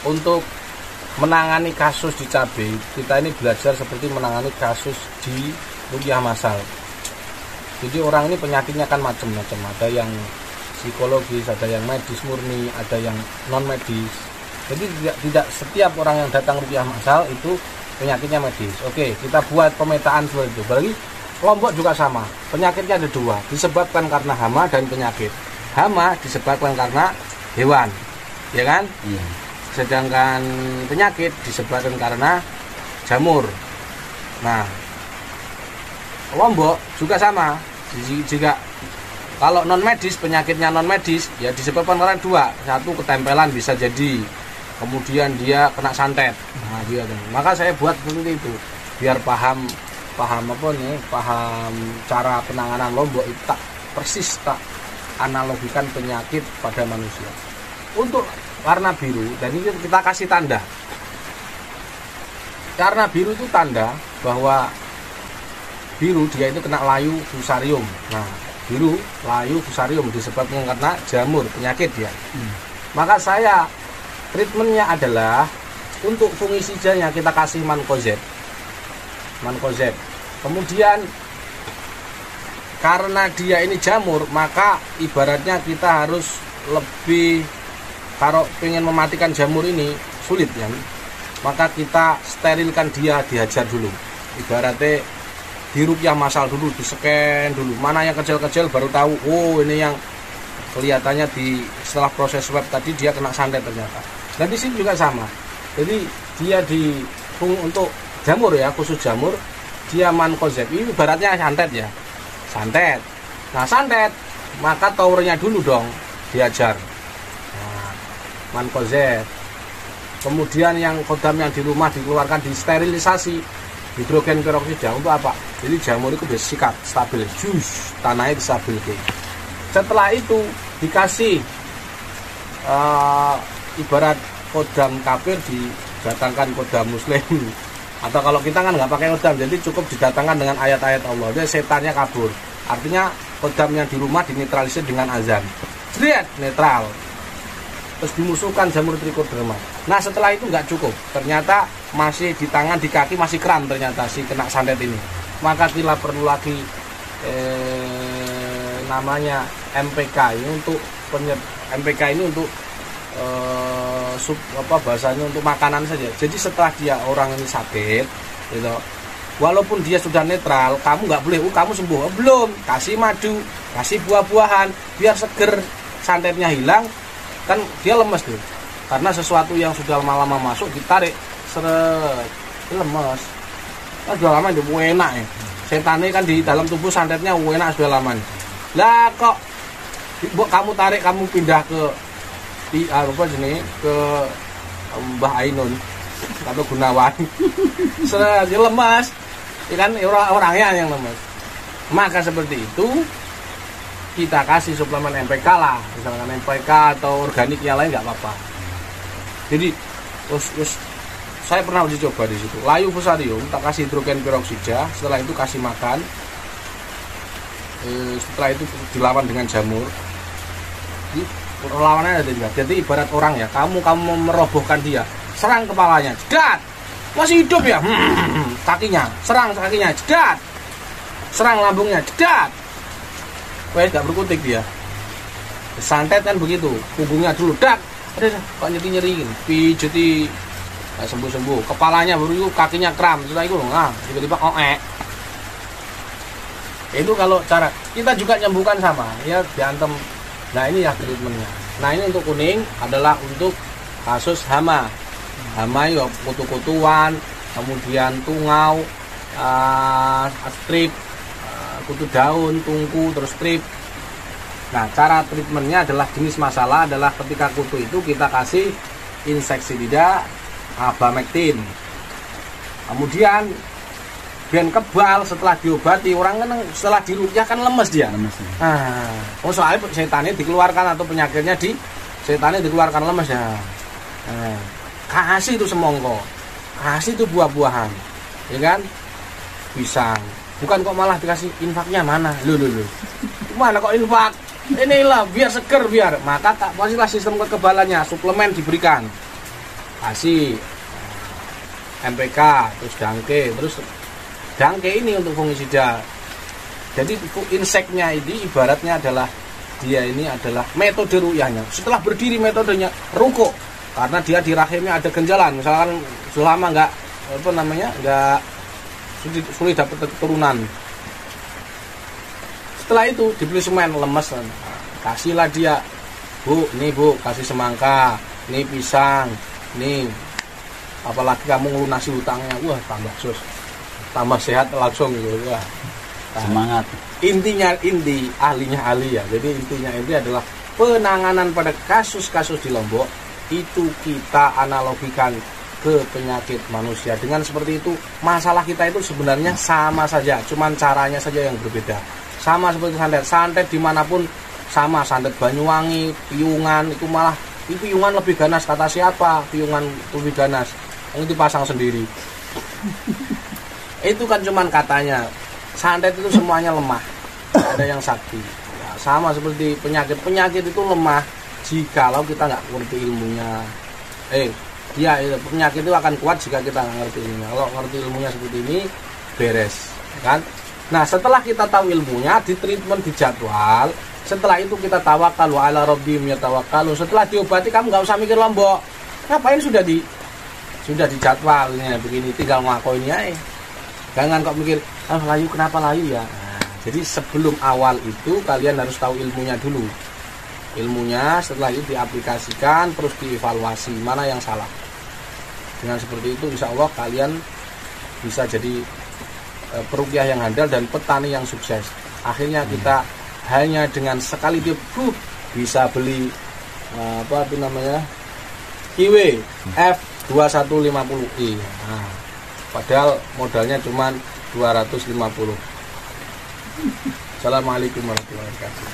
Untuk menangani kasus di Cabai, kita ini belajar seperti menangani kasus di ruqyah masal. Jadi orang ini penyakitnya kan macam-macam, ada yang psikologis, ada yang medis murni, ada yang non medis. Jadi tidak setiap orang yang datang ruqyah masal itu penyakitnya medis. Oke, kita buat pemetaan seperti itu. Berarti Lombok juga sama, penyakitnya ada dua, disebabkan karena hama dan penyakit. Hama disebabkan karena hewan, ya kan? Iya. Sedangkan penyakit disebabkan karena jamur. Nah, Lombok juga sama. Jika kalau non medis, penyakitnya non medis ya disebabkan karena dua. Satu, ketempelan bisa jadi. Kemudian dia kena santet. Nah, dia. Maka saya buat seperti itu biar paham apa nih? Paham cara penanganan Lombok itu tak analogikan penyakit pada manusia. Untuk warna biru, dan ini kita kasih tanda. Karena biru itu tanda bahwa biru dia itu kena layu fusarium. Nah, biru layu fusarium disebabkan karena jamur, penyakit dia. Maka saya treatmentnya adalah untuk fungisida kita kasih mankozeb. Kemudian karena dia ini jamur, maka ibaratnya kita harus lebih, kalau pengen mematikan jamur ini sulit ya, maka kita sterilkan dia, dihajar dulu. Ibaratnya di ruqyah masal dulu, di-scan dulu, mana yang kecil-kecil baru tahu, oh ini yang kelihatannya setelah proses swab tadi dia kena santet ternyata. Dan di sini juga sama. Jadi dia untuk jamur ya, khusus jamur, dia mankozeb. Ini ibaratnya santet ya, santet. Nah santet, maka towernya dulu dong dihajar. Mankozeb. Kemudian yang kodam yang di rumah dikeluarkan, disterilisasi hidrogen peroksida. Untuk apa? Jadi jamur itu bisa sikat, stabil, jus, tanahnya stabil. Setelah itu dikasih ibarat kodam kafir didatangkan kodam muslim. Atau kalau kita kan nggak pakai kodam, jadi cukup didatangkan dengan ayat-ayat Allah. Jadi setannya kabur. Artinya kodam yang di rumah dinetralisir dengan azan. Lihat, netral. Terus dimusuhkan jamur trichoderma. Nah setelah itu nggak cukup, ternyata masih di tangan, di kaki masih kram ternyata si kena santet ini. Maka kita perlu lagi namanya MPK ini untuk MPK ini untuk bahasanya untuk makanan saja. Jadi setelah dia orang ini sakit, gitu, walaupun dia sudah netral, kamu nggak boleh, kamu sembuh, belum, kasih madu, kasih buah-buahan, biar seger, santetnya hilang. Kan dia lemes tuh, karena sesuatu yang sudah lama-lama masuk ditarik, seret, lemes. Kan sudah lama itu enak ya. Setannya kan di dalam tubuh santetnya enak sudah lama. Lah kok kamu tarik, kamu pindah ke ke Mbah Ainun atau Gunawan, seret, lemes. Kan orangnya yang lemes. Maka seperti itu kita kasih suplemen MPK lah, misalkan MPK atau organik yang lain nggak apa-apa. Jadi terus saya pernah uji coba di situ, layu fusarium tak kasih hidrogen peroksida, setelah itu kasih makan, setelah itu dilawan dengan jamur. Lawannya ada juga. Jadi ibarat orang ya, kamu merobohkan dia, serang kepalanya, jedat, masih hidup ya, kakinya, serang kakinya, jedat, serang lambungnya, jedat. Gak berkutik dia. Santet kan begitu, punggungnya dulu dak, kok nyeri pijeti, sembuh. Kepalanya baru, kakinya kram, setelah itu tiba-tiba oek. Itu kalau cara kita juga nyembuhkan sama ya, diantem. Nah ini ya treatmentnya. Nah ini untuk kuning adalah untuk kasus hama. Hama ya kutu-kutuan, kemudian tungau, strip, kutu daun, tungku, terus strip. Nah cara treatmentnya adalah jenis masalah adalah ketika kutu itu kita kasih insektisida abamectin. Kemudian biar kebal setelah diobati, orang kan setelah dirukyah kan lemes dia. Lemes, ya. Nah, soalnya setannya dikeluarkan atau penyakitnya setannya dikeluarkan lemes ya. Nah, kasih itu semongko, kasih itu buah-buahan, ya kan? Pisang. Bukan kok malah dikasih infaknya mana? Loh. Mana kok infak? Inilah biar seger biar. Maka pastilah sistem kekebalannya, suplemen diberikan. Kasih MPK, terus dangke, terus dangke ini untuk fungisida. Jadi inseknya ini ibaratnya adalah dia ini adalah metode rukyahnya. Setelah berdiri metodenya ruko, karena dia di rahimnya ada genjalan. Misalkan selama nggak sulit dapat keturunan. Setelah itu dibeli semen lemes, kasihlah dia, bu, nih bu, kasih semangka, nih pisang, nih apalagi kamu ngelunasi hutangnya, wah tambah sehat langsung gitu. Wah, semangat. Intinya ahlinya ahli ya. Jadi intinya itu adalah penanganan pada kasus-kasus di Lombok itu kita analogikan ke penyakit manusia. Dengan seperti itu masalah kita itu sebenarnya sama saja, cuman caranya saja yang berbeda. Sama seperti santet dimanapun sama, santet Banyuwangi, Piungan itu malah Piungan lebih ganas, kata siapa? Piungan lebih ganas, yang dipasang sendiri. Itu kan cuman katanya. Santet itu semuanya lemah, ada yang sakti ya, sama seperti penyakit itu lemah jikalau kita nggak ngerti ilmunya. Penyakit itu akan kuat jika kita nggak ngerti ilmunya. Kalau ngerti ilmunya seperti ini beres kan. Nah setelah kita tahu ilmunya, di treatment, di jadwal, setelah itu kita tawakal wa ala rabbihim yatawakkalun. Setelah diobati kamu nggak usah mikir Lombok, ngapain sudah dijadwalnya begini, tinggal ngelakuin aja. Jangan kok mikir, layu kenapa layu ya. Nah, jadi sebelum awal itu kalian harus tahu ilmunya dulu. Ilmunya setelah itu diaplikasikan, terus dievaluasi mana yang salah. Dengan seperti itu insya Allah kalian bisa jadi perukyah yang handal dan petani yang sukses. Akhirnya kita hanya dengan sekali tiup bisa beli kiwi F2150i. Nah, padahal modalnya cuma 250. Assalamualaikum warahmatullahi wabarakatuh.